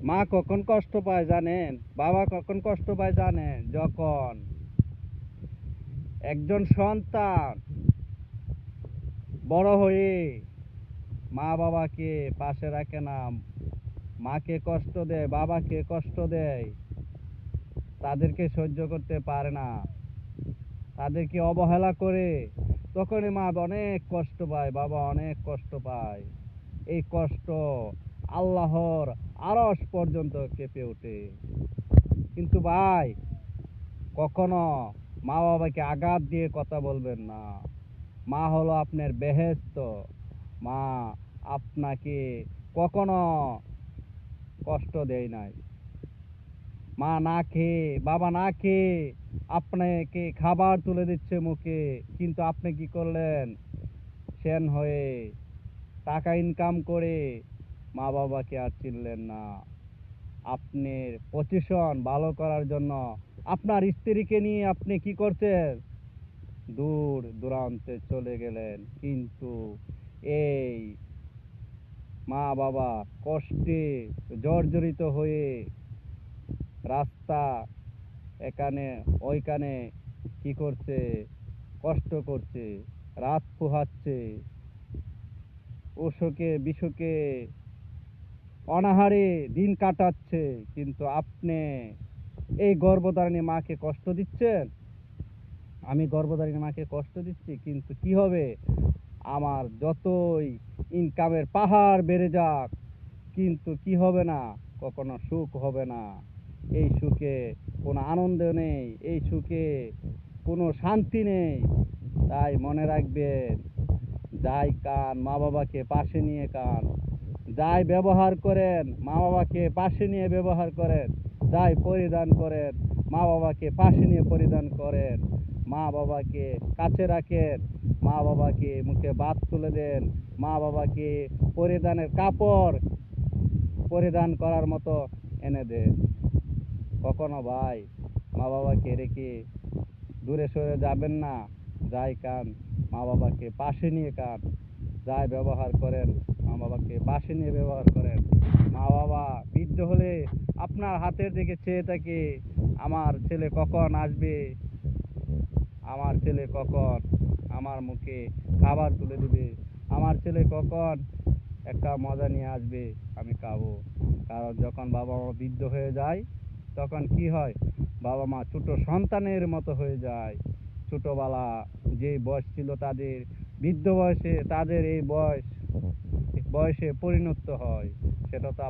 মা কখন কষ্ট পায় জানেন? বাবা কখন কষ্ট পায় জানেন? যখন একজন সন্তান বড় হয়ে মা বাবাকে পাশে রাখে না, মাকে কষ্ট দেয়, বাবাকে কষ্ট দেয়, তাদেরকে সহ্য করতে পারে না, তাদেরকে অবহেলা করে, তখনই মা অনেক কষ্ট পায়, বাবা অনেক কষ্ট পায়। এই কষ্ট আল্লাহর আরশ পর্যন্ত কেঁপে ওঠে। কিন্তু ভাই, কখনো মা বাবাকে আঘাত দিয়ে কথা বলবেন না। মা হলো আপনার বেহেশত। মা আপনাকে কখনো কষ্ট দেয় নাই। মা না খেয়ে, বাবা না খেয়ে আপনাকে খাবার তুলে দিচ্ছে মুখে, কিন্তু আপনি কি করলেন? সেন হয়ে টাকা ইনকাম করে মা বাবাকে আর চিনলেন না। আপনার পজিশন ভালো করার জন্য আপনার স্ত্রীকে নিয়ে আপনি কি করছেন? দূর দূরান্তে চলে গেলেন। কিন্তু এই মা বাবা কষ্টে জর্জরিত হয়ে রাস্তা এখানে ওইখানে কি করছে? কষ্ট করছে, রাত পোহাচ্ছে, অসুখে বিসুখে অনাহারে দিন কাটাচ্ছে। কিন্তু আপনি এই গর্ভধারিণী মাকে কষ্ট দিচ্ছেন। আমি গর্ভধারিণী মাকে কষ্ট দিচ্ছি, কিন্তু কি হবে? আমার যতই ইনকামের পাহাড় বেড়ে যাক, কিন্তু কি হবে না? কখনো সুখ হবে না। এই সুখে কোনো আনন্দ নেই, এই সুখে কোনো শান্তি নেই। তাই মনে রাখবেন, যাই কান মা বাবাকে পাশে নিয়ে কান, যাই ব্যবহার করেন মা বাবাকে পাশে নিয়ে ব্যবহার করেন, যাই পরিধান করেন মা বাবাকে পাশে নিয়ে পরিধান করেন, মা বাবাকে কাছে রাখেন, মা বাবাকে মুখে ভাত তুলে দেন, মা বাবাকে পরিধানের কাপড় পরিধান করার মতো এনে দেন। কখনো ভাই মা বাবাকে রেখে দূরে সরে যাবেন না। যাই কান মা বাবাকে পাশে নিয়ে কান, যাই ব্যবহার করেন মা বাবাকে পাশে নিয়ে ব্যবহার করেন। মা বাবা বৃদ্ধ হলে আপনার হাতের দিকে চেয়ে থাকে, আমার ছেলে কখন আসবে, আমার ছেলে কখন আমার মুখে খাবার তুলে দিবে, আমার ছেলে কখন একটা মজা নিয়ে আসবে, আমি খাবো। কারণ যখন বাবা মা বৃদ্ধ হয়ে যায়, তখন কি হয়? বাবা মা ছোট সন্তানের মতো হয়ে যায়। ছোটবেলা যে বয়স ছিল তাদের, বৃদ্ধ বয়সে তাদের এই বয়সে পরিণত হয়। সেটা তো